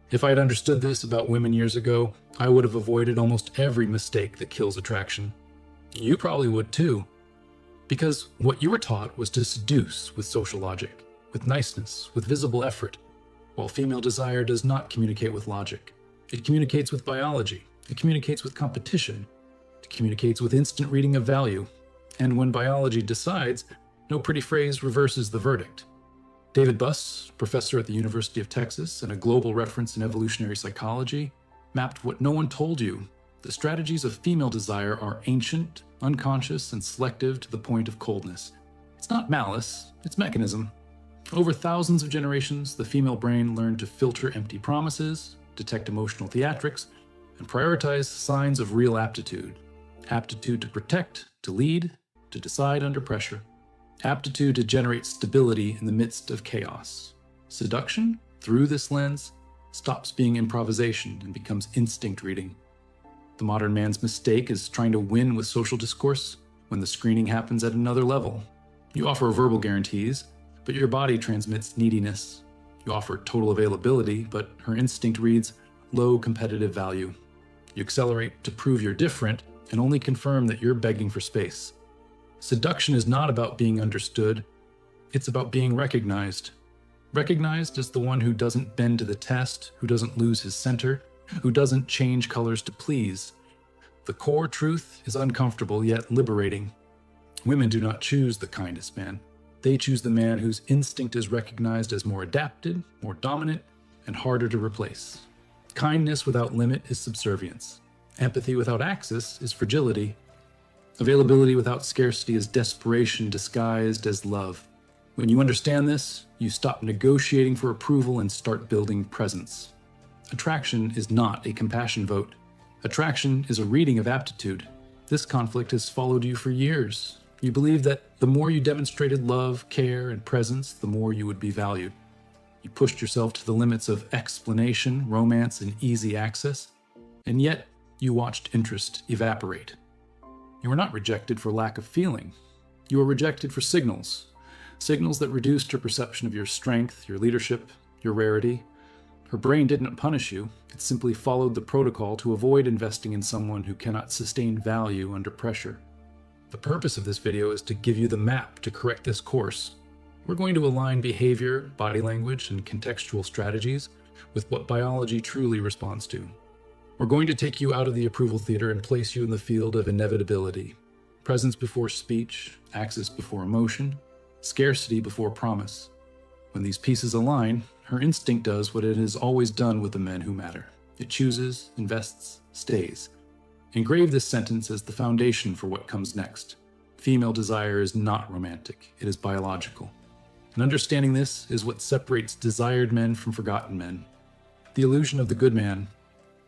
If I had understood this about women years ago, I would have avoided almost every mistake that kills attraction. You probably would too. Because what you were taught was to seduce with social logic, with niceness, with visible effort, while female desire does not communicate with logic. It communicates with biology. It communicates with competition. It communicates with instant reading of value. And when biology decides, no pretty phrase reverses the verdict. David Buss, professor at the University of Texas and a global reference in evolutionary psychology, mapped what no one told you. The strategies of female desire are ancient, unconscious, and selective to the point of coldness. It's not malice, it's mechanism. Over thousands of generations, the female brain learned to filter empty promises, detect emotional theatrics, and prioritize signs of real aptitude. Aptitude to protect, to lead, to decide under pressure. Aptitude to generate stability in the midst of chaos. Seduction, through this lens, stops being improvisation and becomes instinct reading. The modern man's mistake is trying to win with social discourse when the screening happens at another level. You offer verbal guarantees, but your body transmits neediness. You offer total availability, but her instinct reads low competitive value. You accelerate to prove you're different and only confirm that you're begging for space. Seduction is not about being understood, it's about being recognized. Recognized as the one who doesn't bend to the test, who doesn't lose his center, who doesn't change colors to please. The core truth is uncomfortable yet liberating. Women do not choose the kindest man. They choose the man whose instinct is recognized as more adapted, more dominant, and harder to replace. Kindness without limit is subservience. Empathy without access is fragility. Availability without scarcity is desperation disguised as love. When you understand this, you stop negotiating for approval and start building presence. Attraction is not a compassion vote. Attraction is a reading of aptitude. This conflict has followed you for years. You believe that the more you demonstrated love, care, and presence, the more you would be valued. You pushed yourself to the limits of explanation, romance, and easy access, and yet you watched interest evaporate. You were not rejected for lack of feeling. You were rejected for signals. Signals that reduced her perception of your strength, your leadership, your rarity. Her brain didn't punish you. It simply followed the protocol to avoid investing in someone who cannot sustain value under pressure. The purpose of this video is to give you the map to correct this course. We're going to align behavior, body language, and contextual strategies with what biology truly responds to. We're going to take you out of the approval theater and place you in the field of inevitability. Presence before speech, access before emotion, scarcity before promise. When these pieces align, her instinct does what it has always done with the men who matter. It chooses, invests, stays. Engrave this sentence as the foundation for what comes next. Female desire is not romantic, it is biological. And understanding this is what separates desired men from forgotten men. The illusion of the good man,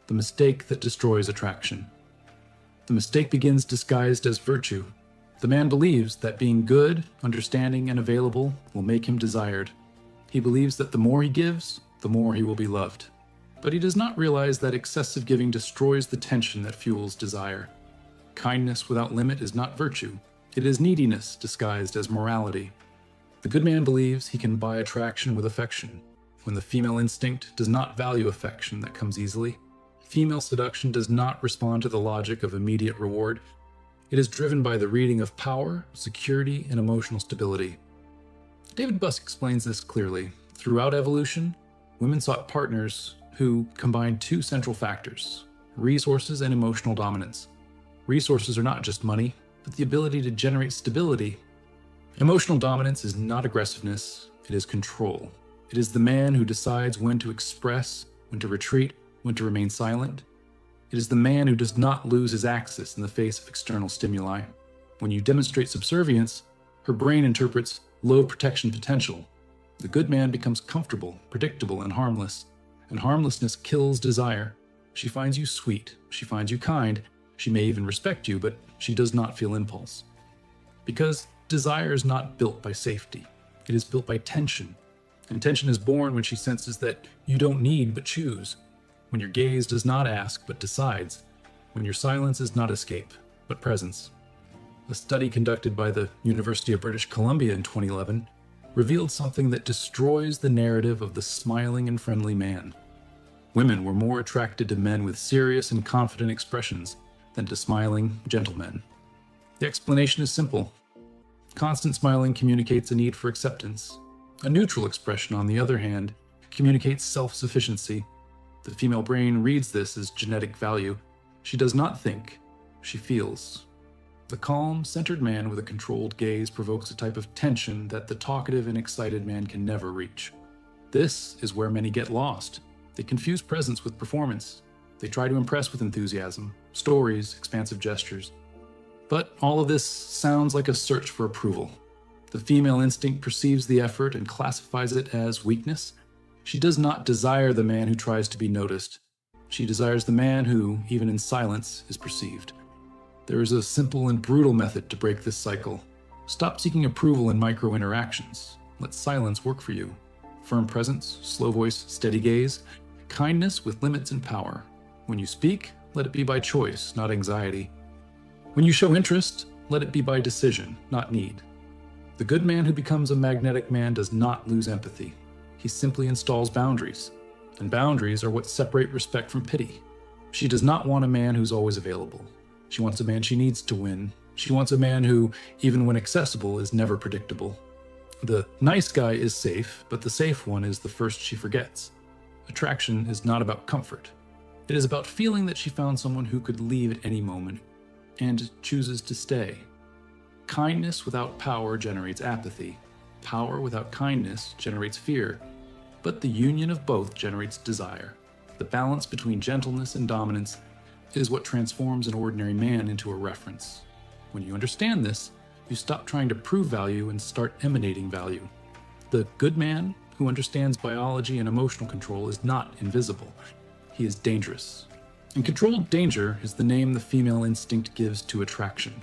the mistake that destroys attraction. The mistake begins disguised as virtue. The man believes that being good, understanding, and available will make him desired. He believes that the more he gives, the more he will be loved. But he does not realize that excessive giving destroys the tension that fuels desire. Kindness without limit is not virtue. It is neediness disguised as morality. The good man believes he can buy attraction with affection, when the female instinct does not value affection that comes easily. Female seduction does not respond to the logic of immediate reward. It is driven by the reading of power, security, and emotional stability. David Buss explains this clearly. Throughout evolution, women sought partners who combined two central factors: resources and emotional dominance. Resources are not just money, but the ability to generate stability. Emotional dominance is not aggressiveness, it is control. It is the man who decides when to express, when to retreat, when to remain silent. It is the man who does not lose his axis in the face of external stimuli. When you demonstrate subservience, her brain interprets low protection potential. The good man becomes comfortable, predictable, and harmless. And harmlessness kills desire. She finds you sweet, she finds you kind, she may even respect you, but she does not feel impulse. Because desire is not built by safety. It is built by tension. And tension is born when she senses that you don't need but choose. When your gaze does not ask but decides. When your silence is not escape but presence. A study conducted by the University of British Columbia in 2011 revealed something that destroys the narrative of the smiling and friendly man. Women were more attracted to men with serious and confident expressions than to smiling gentlemen. The explanation is simple. Constant smiling communicates a need for acceptance. A neutral expression, on the other hand, communicates self-sufficiency. The female brain reads this as genetic value. She does not think, she feels. The calm, centered man with a controlled gaze provokes a type of tension that the talkative and excited man can never reach. This is where many get lost. They confuse presence with performance. They try to impress with enthusiasm, stories, expansive gestures. But all of this sounds like a search for approval. The female instinct perceives the effort and classifies it as weakness. She does not desire the man who tries to be noticed. She desires the man who, even in silence, is perceived. There is a simple and brutal method to break this cycle. Stop seeking approval in micro-interactions. Let silence work for you. Firm presence, slow voice, steady gaze, kindness with limits and power. When you speak, let it be by choice, not anxiety. When you show interest, let it be by decision, not need. The good man who becomes a magnetic man does not lose empathy. He simply installs boundaries. And boundaries are what separate respect from pity. She does not want a man who's always available. She wants a man she needs to win. She wants a man who, even when accessible, is never predictable. The nice guy is safe, but the safe one is the first she forgets. Attraction is not about comfort. It is about feeling that she found someone who could leave at any moment and chooses to stay. Kindness without power generates apathy. Power without kindness generates fear. But the union of both generates desire. The balance between gentleness and dominance is what transforms an ordinary man into a reference. When you understand this, you stop trying to prove value and start emanating value. The good man who understands biology and emotional control is not invisible. He is dangerous. And controlled danger is the name the female instinct gives to attraction.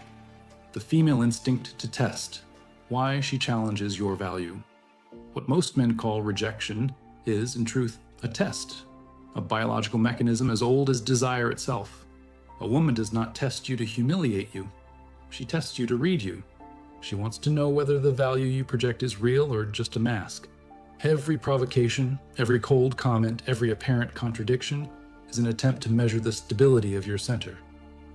The female instinct to test why she challenges your value. What most men call rejection is, in truth, a test, a biological mechanism as old as desire itself. A woman does not test you to humiliate you. She tests you to read you. She wants to know whether the value you project is real or just a mask. Every provocation, every cold comment, every apparent contradiction is an attempt to measure the stability of your center.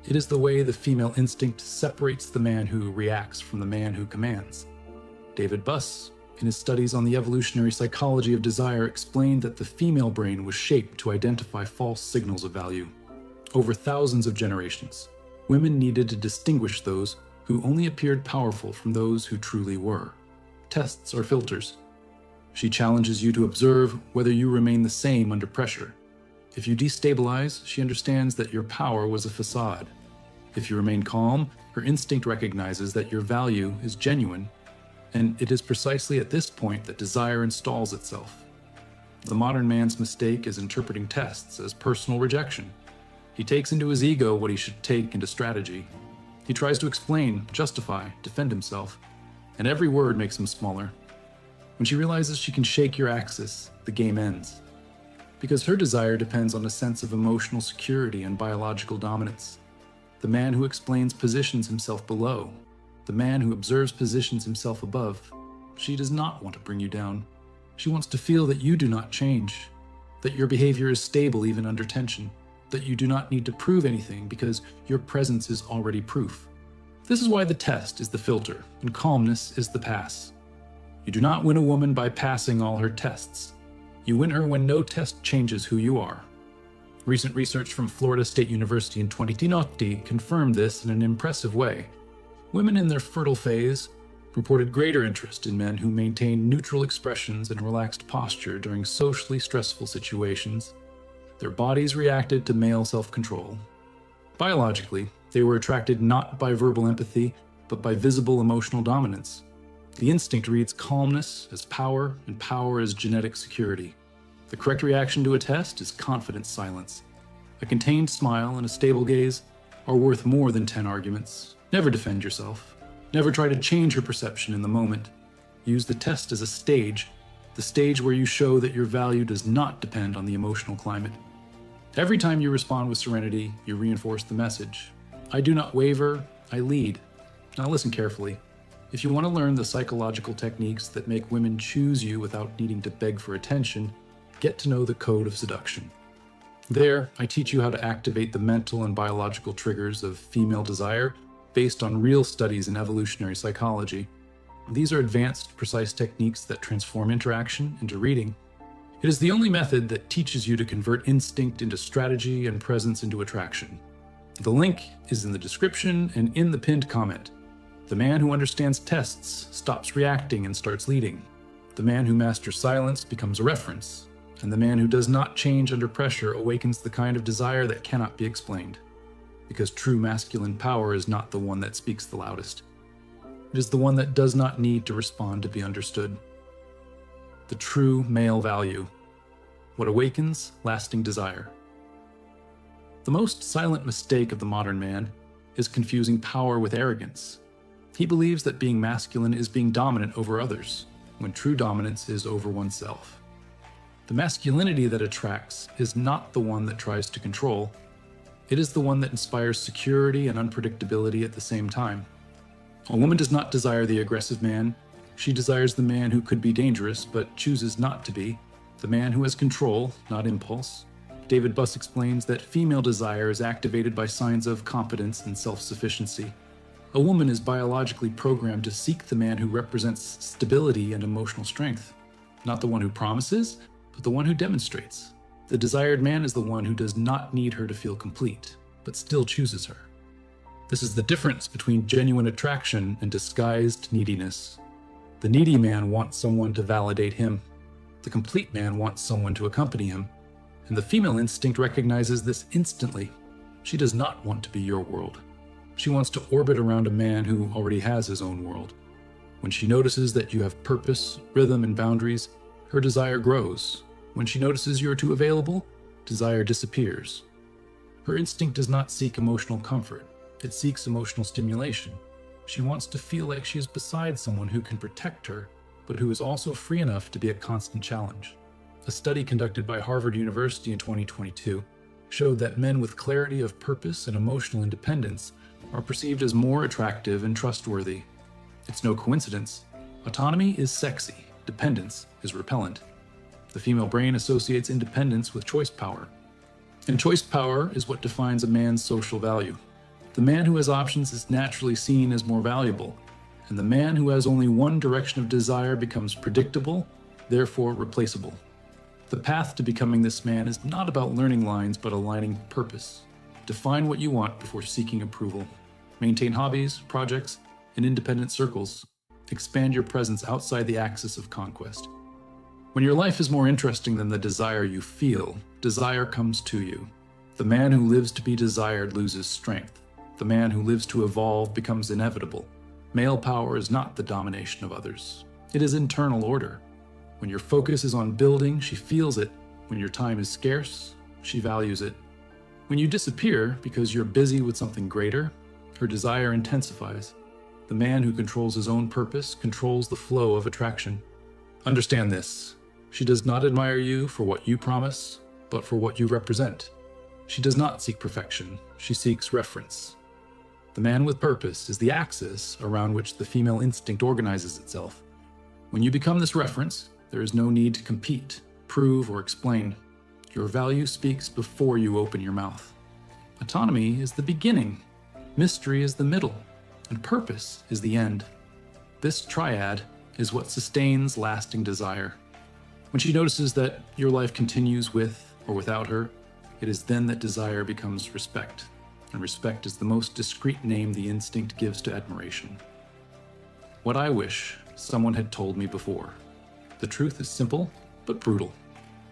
It is the way the female instinct separates the man who reacts from the man who commands. David Buss, in his studies on the evolutionary psychology of desire, explained that the female brain was shaped to identify false signals of value. Over thousands of generations, women needed to distinguish those who only appeared powerful from those who truly were. Tests are filters. She challenges you to observe whether you remain the same under pressure. If you destabilize, she understands that your power was a facade. If you remain calm, her instinct recognizes that your value is genuine, and it is precisely at this point that desire installs itself. The modern man's mistake is interpreting tests as personal rejection. He takes into his ego what he should take into strategy. He tries to explain, justify, defend himself, and every word makes him smaller. When she realizes she can shake your axis, the game ends. Because her desire depends on a sense of emotional security and biological dominance. The man who explains positions himself below. The man who observes positions himself above. She does not want to bring you down. She wants to feel that you do not change, that your behavior is stable even under tension, that you do not need to prove anything because your presence is already proof. This is why the test is the filter and calmness is the pass. You do not win a woman by passing all her tests. You win her when no test changes who you are. Recent research from Florida State University in 2020 confirmed this in an impressive way. Women in their fertile phase reported greater interest in men who maintained neutral expressions and relaxed posture during socially stressful situations. Their bodies reacted to male self-control. Biologically, they were attracted not by verbal empathy, but by visible emotional dominance. The instinct reads calmness as power, and power as genetic security. The correct reaction to a test is confident silence. A contained smile and a stable gaze are worth more than 10 arguments. Never defend yourself. Never try to change your perception in the moment. Use the test as a stage, the stage where you show that your value does not depend on the emotional climate. Every time you respond with serenity, you reinforce the message. I do not waver, I lead. Now listen carefully. If you want to learn the psychological techniques that make women choose you without needing to beg for attention, get to know the code of seduction. There, I teach you how to activate the mental and biological triggers of female desire based on real studies in evolutionary psychology. These are advanced, precise techniques that transform interaction into reading. It is the only method that teaches you to convert instinct into strategy and presence into attraction. The link is in the description and in the pinned comment. The man who understands tests stops reacting and starts leading. The man who masters silence becomes a reference. And the man who does not change under pressure awakens the kind of desire that cannot be explained. Because true masculine power is not the one that speaks the loudest. It is the one that does not need to respond to be understood. The true male value. What awakens lasting desire. The most silent mistake of the modern man is confusing power with arrogance. He believes that being masculine is being dominant over others, when true dominance is over oneself. The masculinity that attracts is not the one that tries to control. It is the one that inspires security and unpredictability at the same time. A woman does not desire the aggressive man. She desires the man who could be dangerous but chooses not to be, the man who has control, not impulse. David Buss explains that female desire is activated by signs of competence and self-sufficiency. A woman is biologically programmed to seek the man who represents stability and emotional strength, not the one who promises, but the one who demonstrates. The desired man is the one who does not need her to feel complete, but still chooses her. This is the difference between genuine attraction and disguised neediness. The needy man wants someone to validate him. The complete man wants someone to accompany him. And the female instinct recognizes this instantly. She does not want to be your world. She wants to orbit around a man who already has his own world. When she notices that you have purpose, rhythm, and boundaries, her desire grows. When she notices you are too available, desire disappears. Her instinct does not seek emotional comfort. It seeks emotional stimulation. She wants to feel like she is beside someone who can protect her, but who is also free enough to be a constant challenge. A study conducted by Harvard University in 2022 showed that men with clarity of purpose and emotional independence are perceived as more attractive and trustworthy. It's no coincidence. Autonomy is sexy. Dependence is repellent. The female brain associates independence with choice power. And choice power is what defines a man's social value. The man who has options is naturally seen as more valuable, and the man who has only one direction of desire becomes predictable, therefore replaceable. The path to becoming this man is not about learning lines, but aligning purpose. Define what you want before seeking approval. Maintain hobbies, projects, and independent circles. Expand your presence outside the axis of conquest. When your life is more interesting than the desire you feel, desire comes to you. The man who lives to be desired loses strength. The man who lives to evolve becomes inevitable. Male power is not the domination of others. It is internal order. When your focus is on building, she feels it. When your time is scarce, she values it. When you disappear because you're busy with something greater, her desire intensifies. The man who controls his own purpose controls the flow of attraction. Understand this. She does not admire you for what you promise, but for what you represent. She does not seek perfection. She seeks reference. The man with purpose is the axis around which the female instinct organizes itself. When you become this reference, there is no need to compete, prove, or explain. Your value speaks before you open your mouth. Autonomy is the beginning, mystery is the middle, and purpose is the end. This triad is what sustains lasting desire. When she notices that your life continues with or without her, it is then that desire becomes respect, and respect is the most discreet name the instinct gives to admiration. What I wish someone had told me before. The truth is simple, but brutal.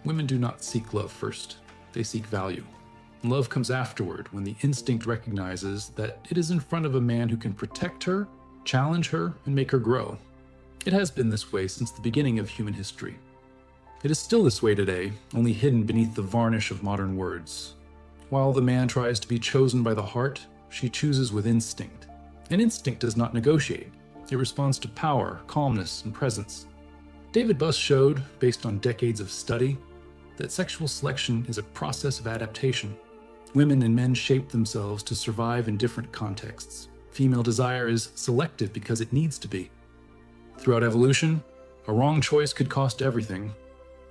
Women do not seek love first, they seek value. Love comes afterward when the instinct recognizes that it is in front of a man who can protect her, challenge her, and make her grow. It has been this way since the beginning of human history. It is still this way today, only hidden beneath the varnish of modern words. While the man tries to be chosen by the heart, she chooses with instinct. And instinct does not negotiate. It responds to power, calmness, and presence. David Buss showed, based on decades of study, that sexual selection is a process of adaptation. Women and men shape themselves to survive in different contexts. Female desire is selective because it needs to be. Throughout evolution, a wrong choice could cost everything.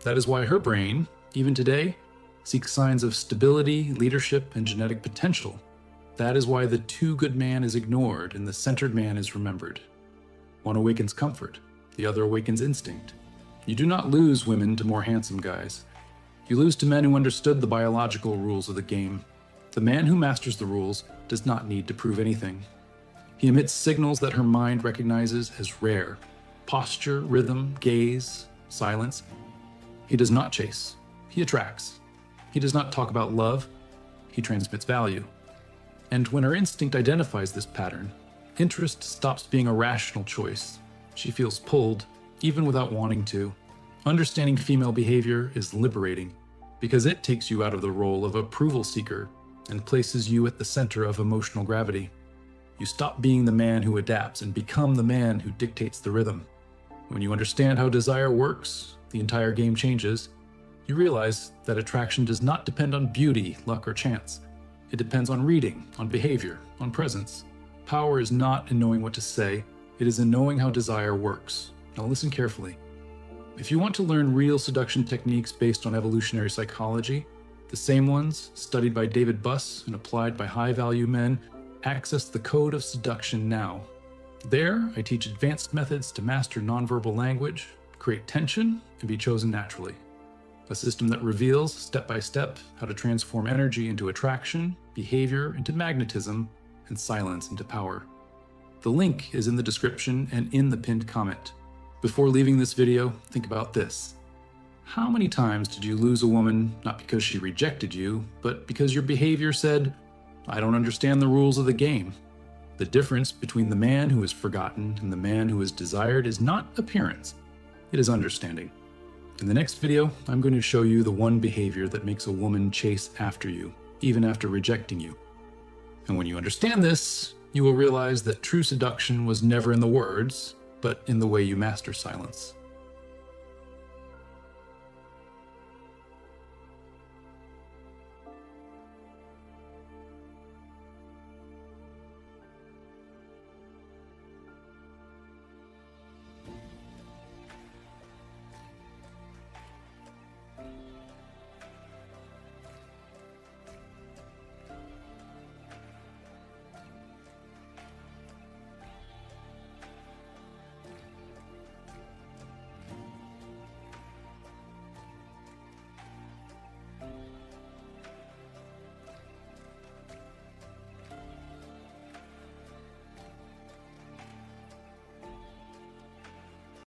That is why her brain, even today, seeks signs of stability, leadership, and genetic potential. That is why the too good man is ignored and the centered man is remembered. One awakens comfort, the other awakens instinct. You do not lose women to more handsome guys. You lose to men who understood the biological rules of the game. The man who masters the rules does not need to prove anything. He emits signals that her mind recognizes as rare: posture, rhythm, gaze, silence. He does not chase. He attracts. He does not talk about love. He transmits value. And when her instinct identifies this pattern, interest stops being a rational choice. She feels pulled, even without wanting to. Understanding female behavior is liberating because it takes you out of the role of approval seeker and places you at the center of emotional gravity. You stop being the man who adapts and become the man who dictates the rhythm. When you understand how desire works, the entire game changes. You realize that attraction does not depend on beauty, luck, or chance. It depends on reading, on behavior, on presence. Power is not in knowing what to say, it is in knowing how desire works. Now listen carefully. If you want to learn real seduction techniques based on evolutionary psychology, the same ones studied by David Buss and applied by high-value men, access the Code of Seduction now. There, I teach advanced methods to master nonverbal language, create tension, and be chosen naturally. A system that reveals, step by step, how to transform energy into attraction, behavior into magnetism, and silence into power. The link is in the description and in the pinned comment. Before leaving this video, think about this. How many times did you lose a woman not because she rejected you, but because your behavior said, "I don't understand the rules of the game"? The difference between the man who is forgotten and the man who is desired is not appearance, it is understanding. In the next video, I'm going to show you the one behavior that makes a woman chase after you, even after rejecting you. And when you understand this, you will realize that true seduction was never in the words, but in the way you master silence.